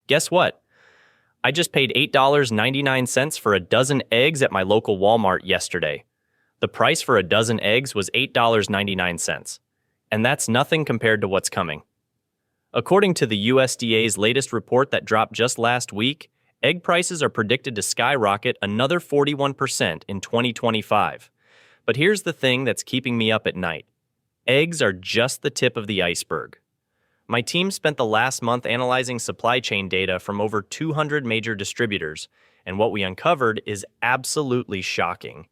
Guess what? I just paid $8.99 for a dozen eggs at my local Walmart yesterday. The price for a dozen eggs was $8.99, and that's nothing compared to what's coming. According to the USDA's latest report that dropped just last week, egg prices are predicted to skyrocket another 41% in 2025. But here's the thing that's keeping me up at night. Eggs are just the tip of the iceberg. My team spent the last month analyzing supply chain data from over 200 major distributors, and what we uncovered is absolutely shocking.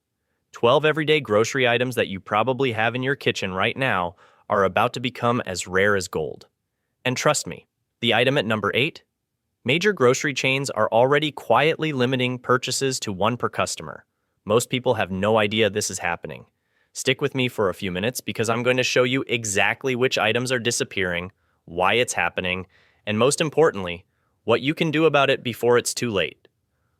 12 everyday grocery items that you probably have in your kitchen right now are about to become as rare as gold. And trust me, the item at number 8? Major grocery chains are already quietly limiting purchases to one per customer. Most people have no idea this is happening. Stick with me for a few minutes because I'm going to show you exactly which items are disappearing, why it's happening, and most importantly, what you can do about it before it's too late.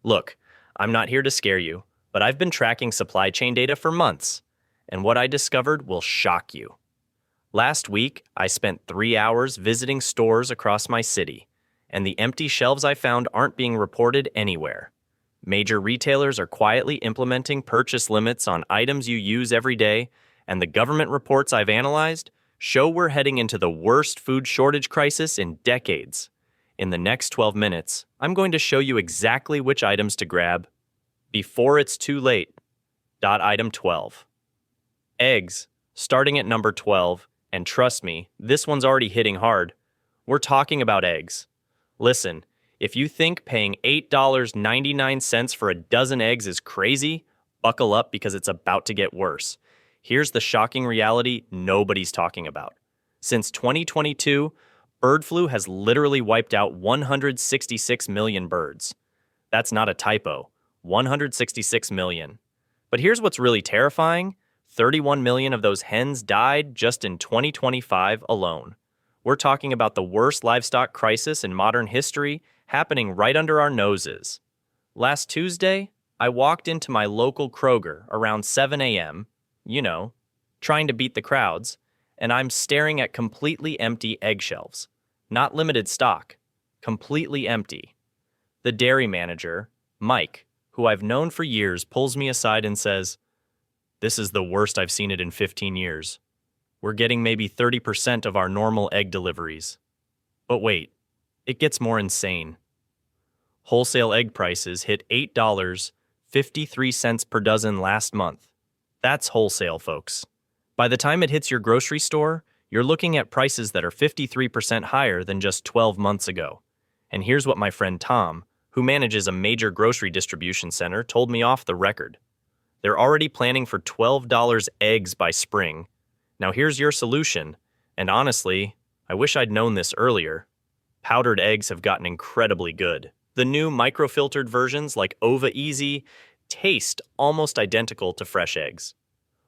Look, I'm not here to scare you, but I've been tracking supply chain data for months, and what I discovered will shock you. Last week, I spent 3 hours visiting stores across my city, and the empty shelves I found aren't being reported anywhere. Major retailers are quietly implementing purchase limits on items you use every day, and the government reports I've analyzed show we're heading into the worst food shortage crisis in decades. In the next 12 minutes, I'm going to show you exactly which items to grab before it's too late. Item 12. Eggs, starting at number 12, and trust me, this one's already hitting hard. We're talking about eggs. Listen, if you think paying $8.99 for a dozen eggs is crazy, buckle up because it's about to get worse. Here's the shocking reality nobody's talking about. Since 2022, bird flu has literally wiped out 166 million birds. That's not a typo, 166 million. But here's what's really terrifying. 31 million of those hens died just in 2025 alone. We're talking about the worst livestock crisis in modern history happening right under our noses. Last Tuesday, I walked into my local Kroger around 7 a.m., trying to beat the crowds, and I'm staring at completely empty egg shelves. Not limited stock, completely empty. The dairy manager, Mike, who I've known for years, pulls me aside and says, "This is the worst I've seen it in 15 years. We're getting maybe 30% of our normal egg deliveries." But wait, it gets more insane. Wholesale egg prices hit $8.53 per dozen last month. That's wholesale, folks. By the time it hits your grocery store, you're looking at prices that are 53% higher than just 12 months ago. And here's what my friend Tom, who manages a major grocery distribution center, told me off the record. They're already planning for $12 eggs by spring. Now here's your solution, and honestly, I wish I'd known this earlier. Powdered eggs have gotten incredibly good. The new microfiltered versions like Ova Easy taste almost identical to fresh eggs.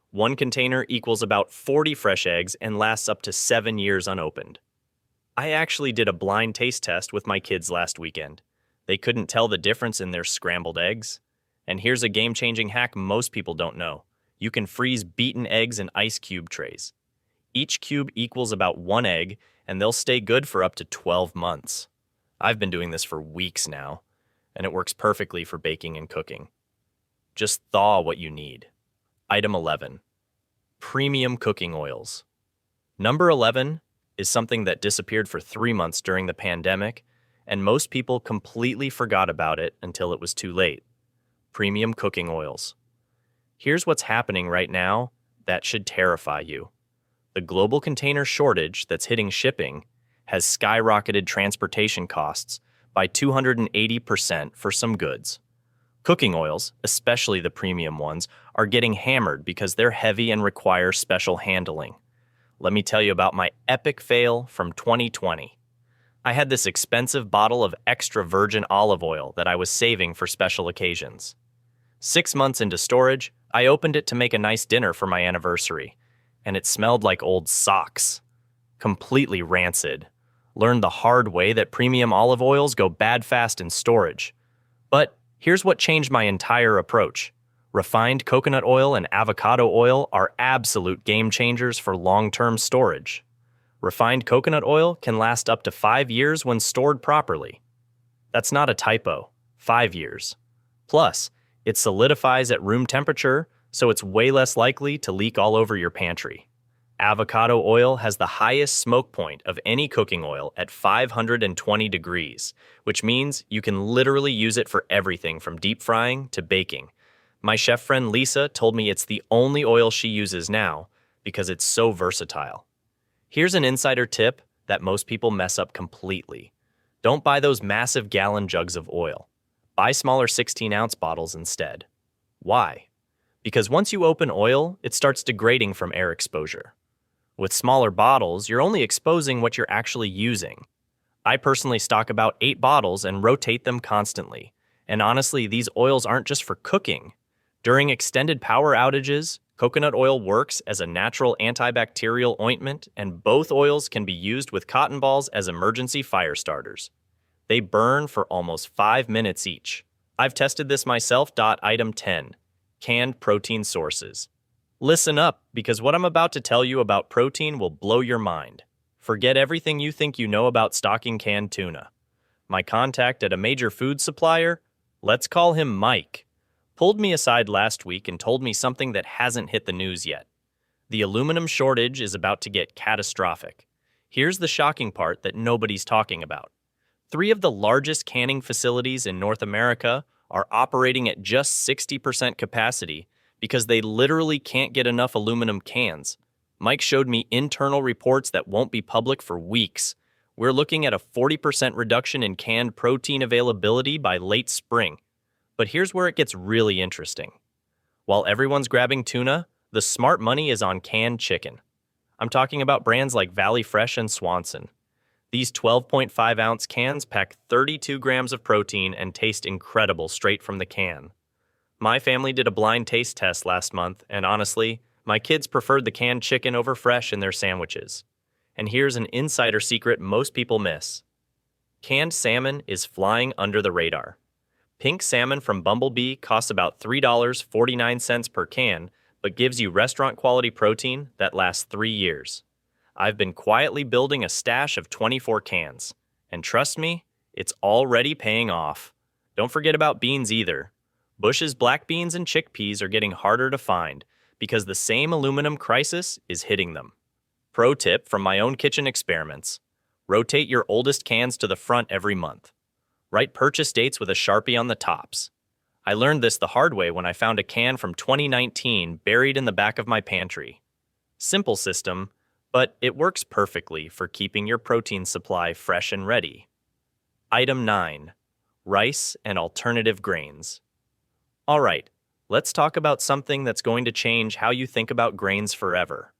One container equals about 40 fresh eggs and lasts up to 7 years unopened. I actually did a blind taste test with my kids last weekend. They couldn't tell the difference in their scrambled eggs. And here's a game-changing hack most people don't know. You can freeze beaten eggs in ice cube trays. Each cube equals about 1 egg, and they'll stay good for up to 12 months. I've been doing this for weeks now, and it works perfectly for baking and cooking. Just thaw what you need. Item 11. Premium cooking oils. Number 11 is something that disappeared for 3 months during the pandemic, and most people completely forgot about it until it was too late. Premium cooking oils. Here's what's happening right now that should terrify you. The global container shortage that's hitting shipping has skyrocketed transportation costs by 280% for some goods. Cooking oils, especially the premium ones, are getting hammered because they're heavy and require special handling. Let me tell you about my epic fail from 2020. I had this expensive bottle of extra virgin olive oil that I was saving for special occasions. 6 months into storage, I opened it to make a nice dinner for my anniversary, and it smelled like old socks. Completely rancid. Learned the hard way that premium olive oils go bad fast in storage. But here's what changed my entire approach. Refined coconut oil and avocado oil are absolute game changers for long-term storage. Refined coconut oil can last up to 5 years when stored properly. That's not a typo. 5 years. Plus, it solidifies at room temperature, so it's way less likely to leak all over your pantry. Avocado oil has the highest smoke point of any cooking oil at 520 degrees, which means you can literally use it for everything from deep frying to baking. My chef friend Lisa told me it's the only oil she uses now because it's so versatile. Here's an insider tip that most people mess up completely. Don't buy those massive gallon jugs of oil. Buy smaller 16-ounce bottles instead. Why? Because once you open oil, it starts degrading from air exposure. With smaller bottles, you're only exposing what you're actually using. I personally stock about 8 bottles and rotate them constantly. And honestly, these oils aren't just for cooking. During extended power outages, coconut oil works as a natural antibacterial ointment, and both oils can be used with cotton balls as emergency fire starters. They burn for almost 5 minutes each. I've tested this myself. Item 10. Canned protein sources. Listen up, because what I'm about to tell you about protein will blow your mind. Forget everything you think you know about stocking canned tuna. My contact at a major food supplier, let's call him Mike, pulled me aside last week and told me something that hasn't hit the news yet. The aluminum shortage is about to get catastrophic. Here's the shocking part that nobody's talking about. 3 of the largest canning facilities in North America are operating at just 60% capacity because they literally can't get enough aluminum cans. Mike showed me internal reports that won't be public for weeks. We're looking at a 40% reduction in canned protein availability by late spring. But here's where it gets really interesting. While everyone's grabbing tuna, the smart money is on canned chicken. I'm talking about brands like Valley Fresh and Swanson. These 12.5-ounce cans pack 32 grams of protein and taste incredible straight from the can. My family did a blind taste test last month, and honestly, my kids preferred the canned chicken over fresh in their sandwiches. And here's an insider secret most people miss. Canned salmon is flying under the radar. Pink salmon from Bumblebee costs about $3.49 per can, but gives you restaurant-quality protein that lasts 3 years. I've been quietly building a stash of 24 cans, and trust me, it's already paying off. Don't forget about beans either. Bush's black beans and chickpeas are getting harder to find because the same aluminum crisis is hitting them. Pro tip from my own kitchen experiments: rotate your oldest cans to the front every month. Write purchase dates with a Sharpie on the tops. I learned this the hard way when I found a can from 2019 buried in the back of my pantry. Simple system, but it works perfectly for keeping your protein supply fresh and ready. Item 9. Rice and alternative grains. All right, let's talk about something that's going to change how you think about grains forever.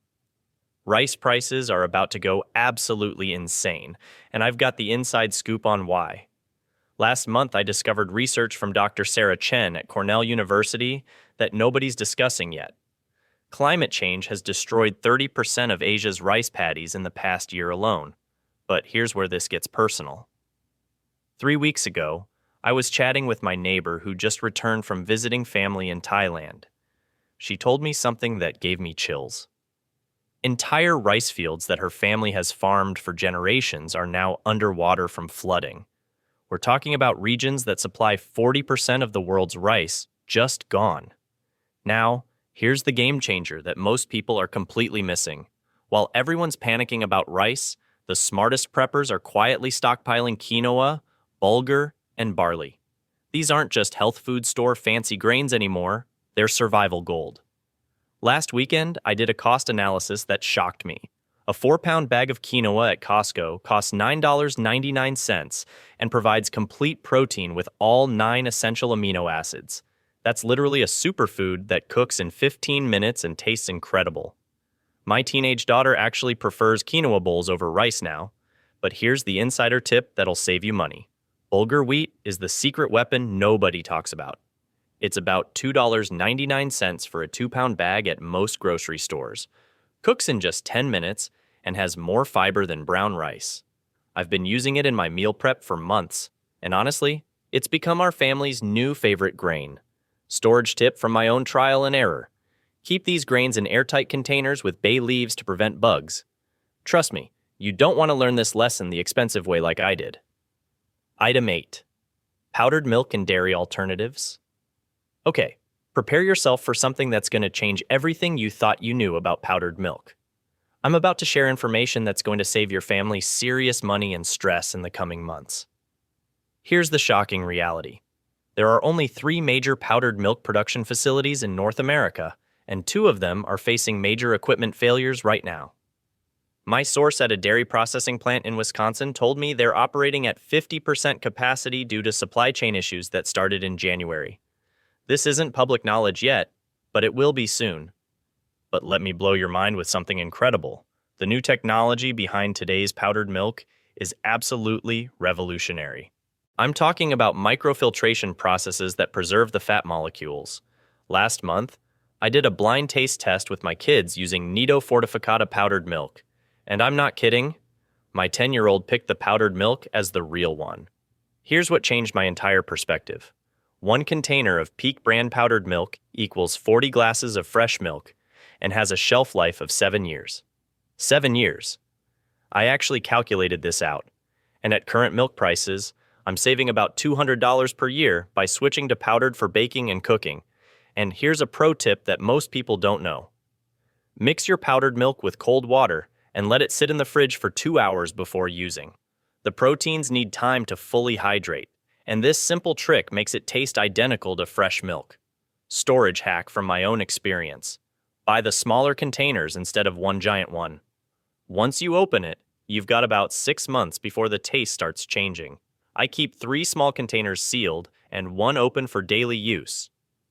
Rice prices are about to go absolutely insane, and I've got the inside scoop on why. Last month, I discovered research from Dr. Sarah Chen at Cornell University that nobody's discussing yet. Climate change has destroyed 30% of Asia's rice paddies in the past year alone. But here's where this gets personal. 3 weeks ago, I was chatting with my neighbor who just returned from visiting family in Thailand. She told me something that gave me chills. Entire rice fields that her family has farmed for generations are now underwater from flooding. We're talking about regions that supply 40% of the world's rice just gone. Now, here's the game changer that most people are completely missing. While everyone's panicking about rice, the smartest preppers are quietly stockpiling quinoa, bulgur, and barley. These aren't just health food store fancy grains anymore, they're survival gold. Last weekend, I did a cost analysis that shocked me. A 4-pound bag of quinoa at Costco costs $9.99 and provides complete protein with all 9 essential amino acids. That's literally a superfood that cooks in 15 minutes and tastes incredible. My teenage daughter actually prefers quinoa bowls over rice now, but here's the insider tip that'll save you money. Bulgur wheat is the secret weapon nobody talks about. It's about $2.99 for a 2-pound bag at most grocery stores. Cooks in just 10 minutes and has more fiber than brown rice. I've been using it in my meal prep for months, and honestly, it's become our family's new favorite grain. Storage tip from my own trial and error. Keep these grains in airtight containers with bay leaves to prevent bugs. Trust me, you don't want to learn this lesson the expensive way like I did. Item 8. Powdered milk and dairy alternatives. Okay, prepare yourself for something that's going to change everything you thought you knew about powdered milk. I'm about to share information that's going to save your family serious money and stress in the coming months. Here's the shocking reality. There are only 3 major powdered milk production facilities in North America, and 2 of them are facing major equipment failures right now. My source at a dairy processing plant in Wisconsin told me they're operating at 50% capacity due to supply chain issues that started in January. This isn't public knowledge yet, but it will be soon. But let me blow your mind with something incredible. The new technology behind today's powdered milk is absolutely revolutionary. I'm talking about microfiltration processes that preserve the fat molecules. Last month, I did a blind taste test with my kids using Nido Fortificata powdered milk. And I'm not kidding. My 10-year-old picked the powdered milk as the real one. Here's what changed my entire perspective. 1 container of Peak brand powdered milk equals 40 glasses of fresh milk and has a shelf life of 7 years. 7 years. I actually calculated this out. And at current milk prices, I'm saving about $200 per year by switching to powdered for baking and cooking. And here's a pro tip that most people don't know. Mix your powdered milk with cold water and let it sit in the fridge for 2 hours before using. The proteins need time to fully hydrate, and this simple trick makes it taste identical to fresh milk. Storage hack from my own experience. Buy the smaller containers instead of one giant one. Once you open it, you've got about 6 months before the taste starts changing. I keep 3 small containers sealed and 1 open for daily use.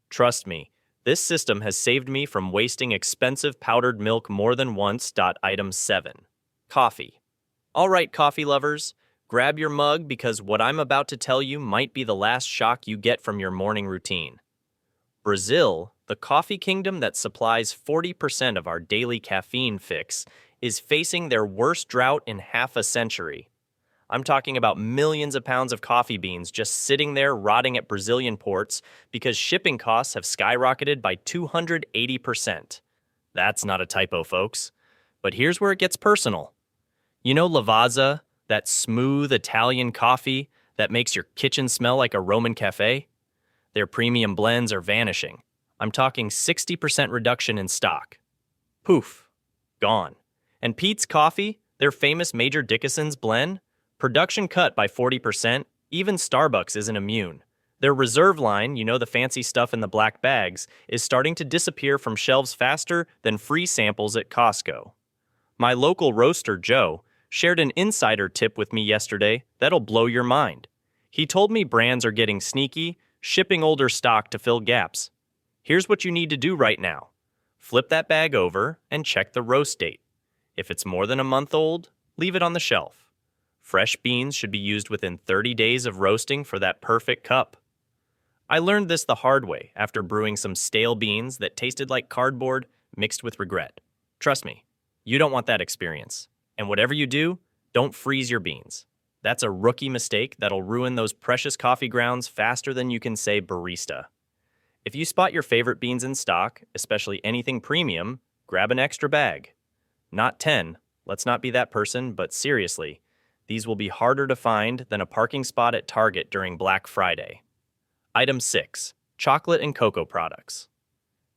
Trust me, this system has saved me from wasting expensive powdered milk more than once. Item 7. Coffee. All right, coffee lovers, grab your mug because what I'm about to tell you might be the last shock you get from your morning routine. Brazil, the coffee kingdom that supplies 40% of our daily caffeine fix, is facing their worst drought in half a century. I'm talking about millions of pounds of coffee beans just sitting there rotting at Brazilian ports because shipping costs have skyrocketed by 280%. That's not a typo, folks. But here's where it gets personal. You know Lavazza, that smooth Italian coffee that makes your kitchen smell like a Roman cafe? Their premium blends are vanishing. I'm talking 60% reduction in stock. Poof. Gone. And Peet's Coffee, their famous Major Dickinson's blend? Production cut by 40%, even Starbucks isn't immune. Their reserve line, you know the fancy stuff in the black bags, is starting to disappear from shelves faster than free samples at Costco. My local roaster, Joe, shared an insider tip with me yesterday that'll blow your mind. He told me brands are getting sneaky, shipping older stock to fill gaps. Here's what you need to do right now. Flip that bag over and check the roast date. If it's more than a month old, leave it on the shelf. Fresh beans should be used within 30 days of roasting for that perfect cup. I learned this the hard way after brewing some stale beans that tasted like cardboard mixed with regret. Trust me, you don't want that experience. And whatever you do, don't freeze your beans. That's a rookie mistake that'll ruin those precious coffee grounds faster than you can say barista. If you spot your favorite beans in stock, especially anything premium, grab an extra bag. Not 10, let's not be that person, but seriously, these will be harder to find than a parking spot at Target during Black Friday. Item 6. Chocolate and cocoa products.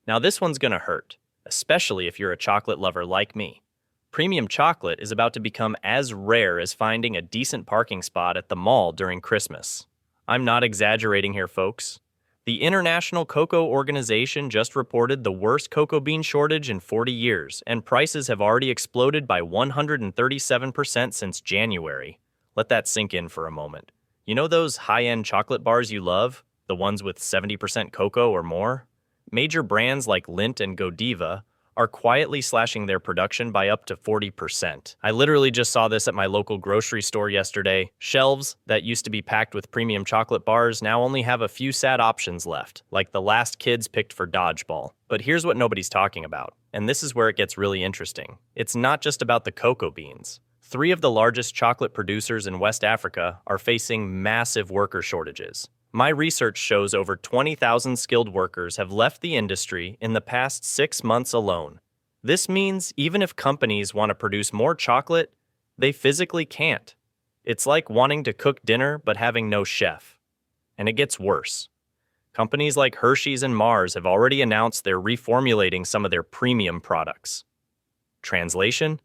Now this one's gonna hurt, especially if you're a chocolate lover like me. Premium chocolate is about to become as rare as finding a decent parking spot at the mall during Christmas. I'm not exaggerating here, folks. The International Cocoa Organization just reported the worst cocoa bean shortage in 40 years, and prices have already exploded by 137% since January. Let that sink in for a moment. You know those high-end chocolate bars you love? The ones with 70% cocoa or more? Major brands like Lindt and Godiva are quietly slashing their production by up to 40%. I literally just saw this at my local grocery store yesterday. Shelves that used to be packed with premium chocolate bars now only have a few sad options left, like the last kids picked for dodgeball. But here's what nobody's talking about, and this is where it gets really interesting. It's not just about the cocoa beans. 3 of the largest chocolate producers in West Africa are facing massive worker shortages. My research shows over 20,000 skilled workers have left the industry in the past 6 months alone. This means even if companies want to produce more chocolate, they physically can't. It's like wanting to cook dinner but having no chef. And it gets worse. Companies like Hershey's and Mars have already announced they're reformulating some of their premium products. Translation?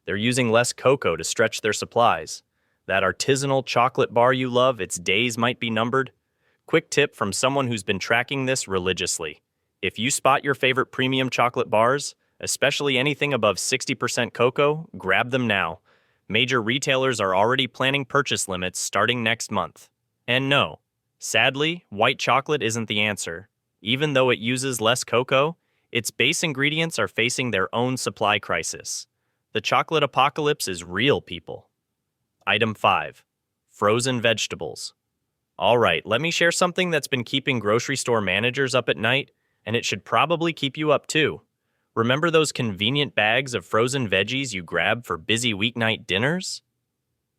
They're using less cocoa to stretch their supplies. That artisanal chocolate bar you love, its days might be numbered. Quick tip from someone who's been tracking this religiously. If you spot your favorite premium chocolate bars, especially anything above 60% cocoa, grab them now. Major retailers are already planning purchase limits starting next month. And no, sadly, white chocolate isn't the answer. Even though it uses less cocoa, its base ingredients are facing their own supply crisis. The chocolate apocalypse is real, people. Item 5. Frozen vegetables. All right, let me share something that's been keeping grocery store managers up at night, and it should probably keep you up too. Remember those convenient bags of frozen veggies you grab for busy weeknight dinners?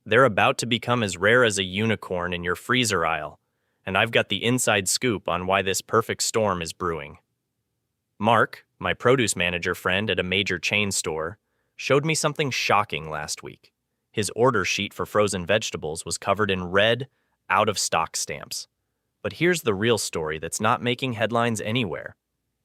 They're about to become as rare as a unicorn in your freezer aisle, and I've got the inside scoop on why this perfect storm is brewing. Mark, my produce manager friend at a major chain store, showed me something shocking last week. His order sheet for frozen vegetables was covered in red, out-of-stock stamps. But here's the real story that's not making headlines anywhere.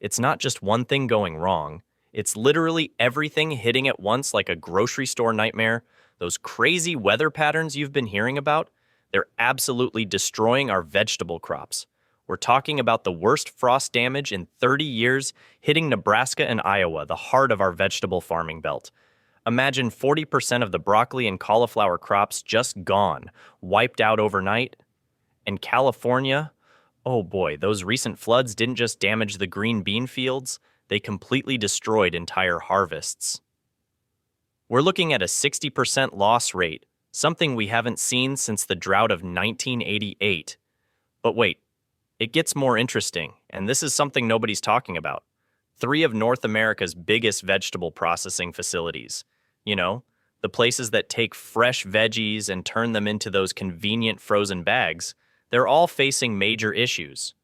It's not just one thing going wrong. It's literally everything hitting at once like a grocery store nightmare. Those crazy weather patterns you've been hearing about, they're absolutely destroying our vegetable crops. We're talking about the worst frost damage in 30 years hitting Nebraska and Iowa, the heart of our vegetable farming belt. Imagine 40% of the broccoli and cauliflower crops just gone, wiped out overnight. And California, oh boy, those recent floods didn't just damage the green bean fields, they completely destroyed entire harvests. We're looking at a 60% loss rate, something we haven't seen since the drought of 1988. But wait, it gets more interesting, and this is something nobody's talking about. 3 of North America's biggest vegetable processing facilities, the places that take fresh veggies and turn them into those convenient frozen bags, they're all facing major issues.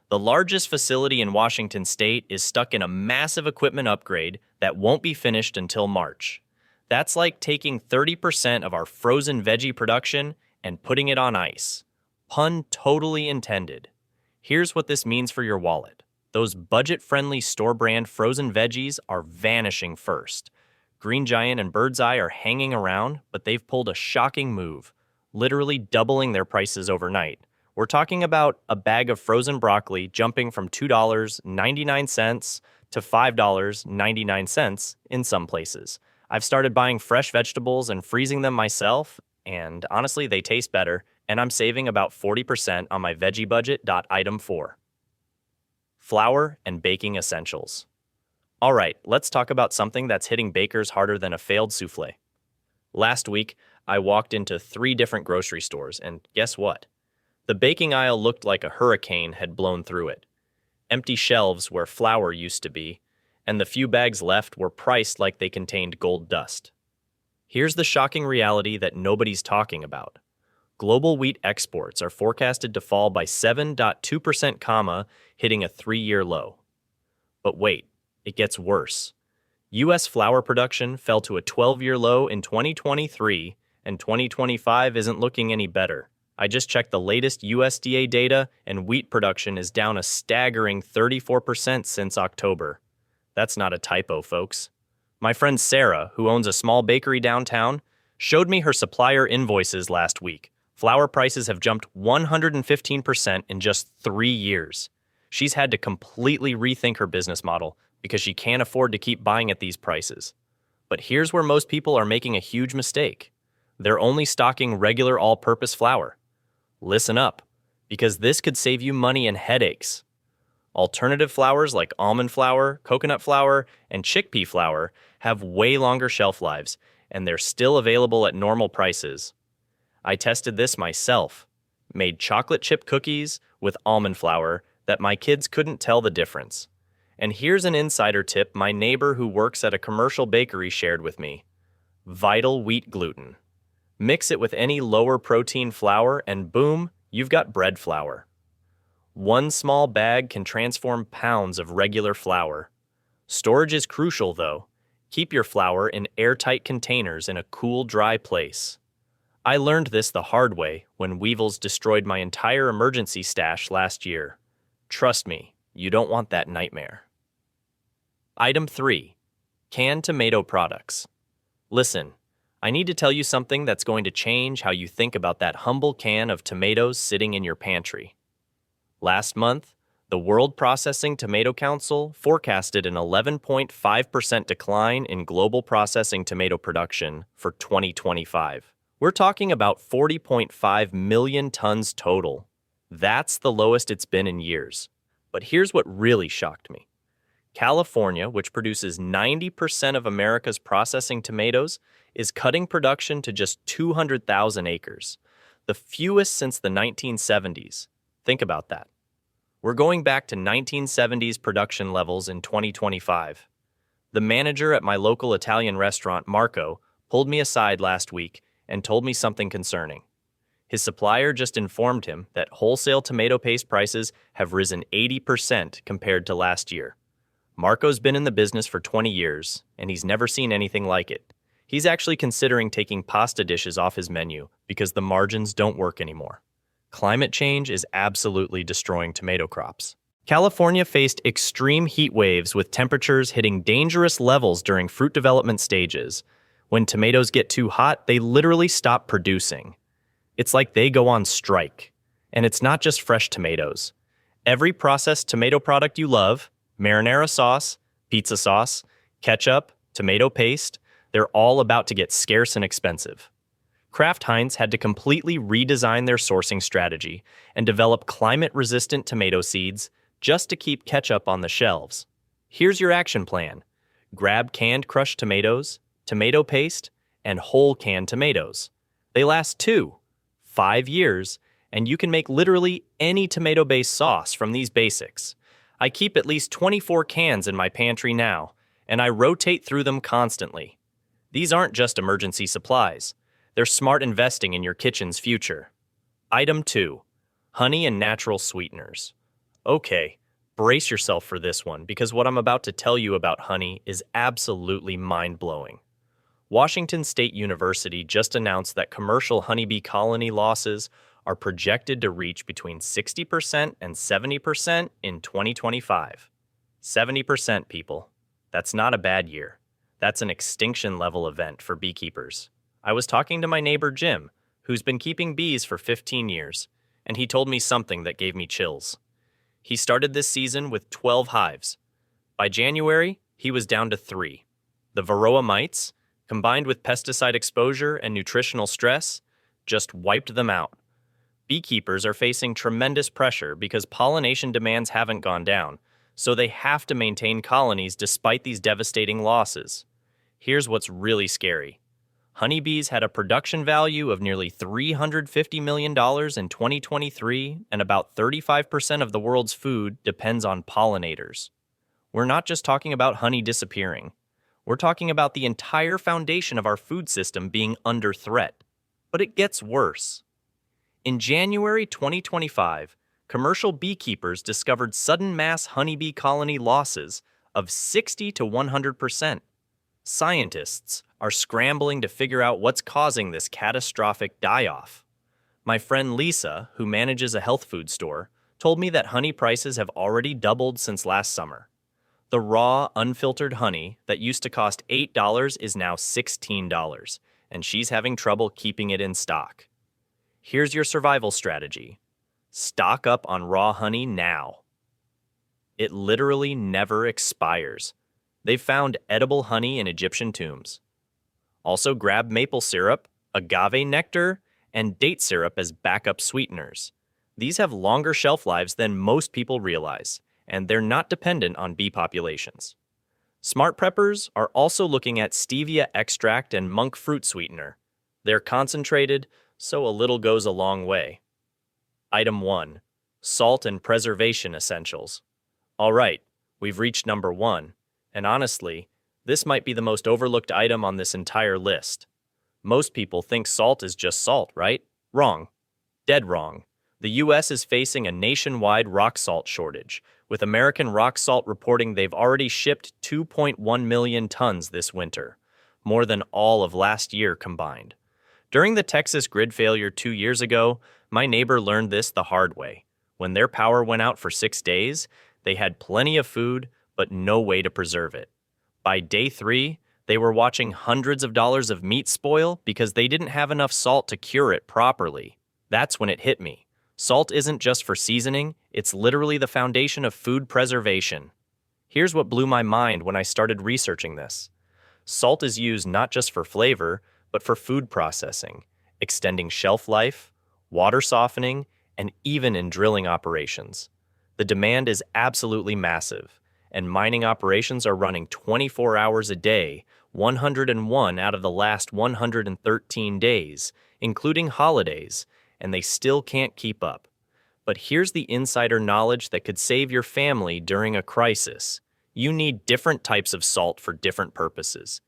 The largest facility in Washington state is stuck in a massive equipment upgrade that won't be finished until March. That's like taking 30% of our frozen veggie production and putting it on ice. Pun totally intended. Here's what this means for your wallet. Those budget-friendly store-brand frozen veggies are vanishing first. Green Giant and Bird's Eye are hanging around, but they've pulled a shocking move, literally doubling their prices overnight. We're talking about a bag of frozen broccoli jumping from $2.99 to $5.99 in some places. I've started buying fresh vegetables and freezing them myself, and honestly, they taste better, and I'm saving about 40% on my veggie budget. Item 4. Flour and baking essentials. All right, let's talk about something that's hitting bakers harder than a failed souffle. Last week, I walked into 3 different grocery stores, and guess what? The baking aisle looked like a hurricane had blown through it. Empty shelves where flour used to be, and the few bags left were priced like they contained gold dust. Here's the shocking reality that nobody's talking about. Global wheat exports are forecasted to fall by 7.2%, hitting a 3-year low. But wait, it gets worse. U.S. flour production fell to a 12-year low in 2023, and 2025 isn't looking any better. I just checked the latest USDA data, and wheat production is down a staggering 34% since October. That's not a typo, folks. My friend Sarah, who owns a small bakery downtown, showed me her supplier invoices last week. Flour prices have jumped 115% in just 3 years. She's had to completely rethink her business model because she can't afford to keep buying at these prices. But here's where most people are making a huge mistake. They're only stocking regular all-purpose flour. Listen up, because this could save you money and headaches. Alternative flours like almond flour, coconut flour, and chickpea flour have way longer shelf lives, and they're still available at normal prices. I tested this myself, made chocolate chip cookies with almond flour that my kids couldn't tell the difference. And here's an insider tip my neighbor who works at a commercial bakery shared with me. Vital wheat gluten. Mix it with any lower protein flour and boom, you've got bread flour. One small bag can transform pounds of regular flour. Storage is crucial though. Keep your flour in airtight containers in a cool, dry place. I learned this the hard way when weevils destroyed my entire emergency stash last year. Trust me, you don't want that nightmare. Item 3. Canned tomato products. Listen, I need to tell you something that's going to change how you think about that humble can of tomatoes sitting in your pantry. Last month, the World Processing Tomato Council forecasted an 11.5% decline in global processing tomato production for 2025. We're talking about 40.5 million tons total. That's the lowest it's been in years. But here's what really shocked me. California, which produces 90% of America's processing tomatoes, is cutting production to just 200,000 acres, the fewest since the 1970s. Think about that. We're going back to 1970s production levels in 2025. The manager at my local Italian restaurant, Marco, pulled me aside last week and told me something concerning. His supplier just informed him that wholesale tomato paste prices have risen 80% compared to last year. Marco's been in the business for 20 years, and he's never seen anything like it. He's actually considering taking pasta dishes off his menu because the margins don't work anymore. Climate change is absolutely destroying tomato crops. California faced extreme heat waves with temperatures hitting dangerous levels during fruit development stages. When tomatoes get too hot, they literally stop producing. It's like they go on strike. And it's not just fresh tomatoes. Every processed tomato product you love, marinara sauce, pizza sauce, ketchup, tomato paste, they're all about to get scarce and expensive. Kraft Heinz had to completely redesign their sourcing strategy and develop climate-resistant tomato seeds just to keep ketchup on the shelves. Here's your action plan. Grab canned crushed tomatoes, tomato paste, and whole canned tomatoes. They last 5 years, and you can make literally any tomato-based sauce from these basics. I keep at least 24 cans in my pantry now, and I rotate through them constantly. These aren't just emergency supplies. They're smart investing in your kitchen's future. Item 2. Honey and natural sweeteners. Okay, brace yourself for this one because what I'm about to tell you about honey is absolutely mind-blowing. Washington State University just announced that commercial honeybee colony losses are projected to reach between 60% and 70% in 2025. 70%, people. That's not a bad year. That's an extinction-level event for beekeepers. I was talking to my neighbor Jim, who's been keeping bees for 15 years, and he told me something that gave me chills. He started this season with 12 hives. By January, he was down to 3. The varroa mites, combined with pesticide exposure and nutritional stress, just wiped them out. Beekeepers are facing tremendous pressure because pollination demands haven't gone down, so they have to maintain colonies despite these devastating losses. Here's what's really scary. Honeybees had a production value of nearly $350 million in 2023, and about 35% of the world's food depends on pollinators. We're not just talking about honey disappearing. We're talking about the entire foundation of our food system being under threat. But it gets worse. In January 2025, commercial beekeepers discovered sudden mass honeybee colony losses of 60 to 100%. Scientists are scrambling to figure out what's causing this catastrophic die-off. My friend Lisa, who manages a health food store, told me that honey prices have already doubled since last summer. The raw, unfiltered honey that used to cost $8 is now $16, and she's having trouble keeping it in stock. Here's your survival strategy. Stock up on raw honey now. It literally never expires. They've found edible honey in Egyptian tombs. Also grab maple syrup, agave nectar, and date syrup as backup sweeteners. These have longer shelf lives than most people realize, and they're not dependent on bee populations. Smart preppers are also looking at stevia extract and monk fruit sweetener. They're concentrated, so a little goes a long way. Item 1. Salt and preservation essentials. All right, we've reached number 1. And honestly, this might be the most overlooked item on this entire list. Most people think salt is just salt, right? Wrong. Dead wrong. The U.S. is facing a nationwide rock salt shortage, with American Rock Salt reporting they've already shipped 2.1 million tons this winter, more than all of last year combined. During the Texas grid failure 2 years ago, my neighbor learned this the hard way. When their power went out for 6 days, they had plenty of food, but no way to preserve it. By day 3, they were watching hundreds of dollars of meat spoil because they didn't have enough salt to cure it properly. That's when it hit me. Salt isn't just for seasoning, it's literally the foundation of food preservation. Here's what blew my mind when I started researching this. Salt is used not just for flavor, but for food processing, extending shelf life, water softening, and even in drilling operations. The demand is absolutely massive, and mining operations are running 24 hours a day, 101 out of the last 113 days, including holidays, and they still can't keep up. But here's the insider knowledge that could save your family during a crisis. You need different types of salt for different purposes.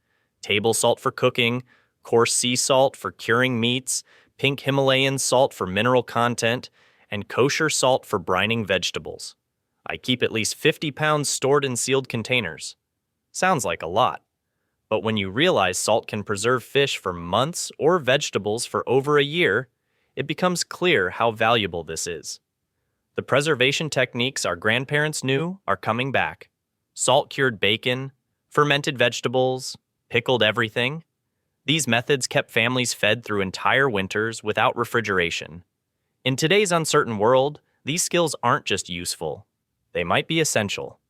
Table salt for cooking, coarse sea salt for curing meats, pink Himalayan salt for mineral content, and kosher salt for brining vegetables. I keep at least 50 pounds stored in sealed containers. Sounds like a lot. But when you realize salt can preserve fish for months or vegetables for over a year, it becomes clear how valuable this is. The preservation techniques our grandparents knew are coming back. Salt-cured bacon, fermented vegetables, pickled everything. These methods kept families fed through entire winters without refrigeration. In today's uncertain world, these skills aren't just useful. They might be essential.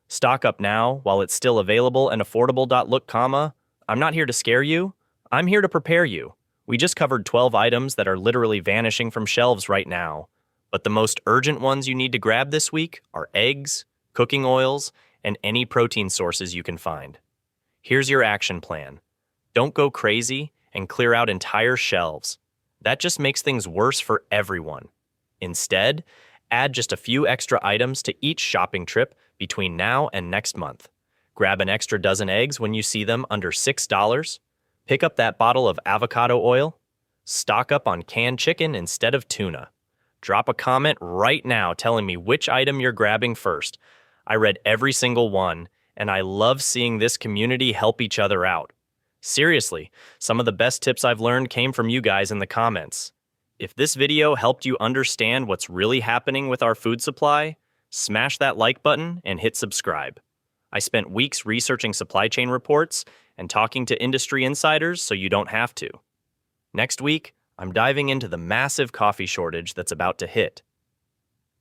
Stock up now while it's still available and affordable. Look, I'm not here to scare you. I'm here to prepare you. We just covered 12 items that are literally vanishing from shelves right now. But the most urgent ones you need to grab this week are eggs, cooking oils, and any protein sources you can find. Here's your action plan. Don't go crazy and clear out entire shelves. That just makes things worse for everyone. Instead, add just a few extra items to each shopping trip between now and next month. Grab an extra dozen eggs when you see them under $6. Pick up that bottle of avocado oil. Stock up on canned chicken instead of tuna. Drop a comment right now telling me which item you're grabbing first. I read every single one, and I love seeing this community help each other out. Seriously, some of the best tips I've learned came from you guys in the comments. If this video helped you understand what's really happening with our food supply, smash that like button and hit subscribe. I spent weeks researching supply chain reports and talking to industry insiders so you don't have to. Next week, I'm diving into the massive coffee shortage that's about to hit.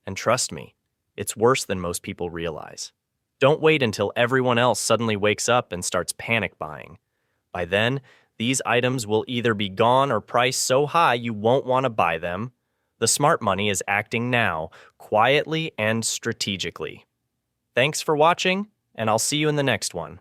And trust me, it's worse than most people realize. Don't wait until everyone else suddenly wakes up and starts panic buying. By then, these items will either be gone or priced so high you won't want to buy them. The smart money is acting now, quietly and strategically. Thanks for watching, and I'll see you in the next one.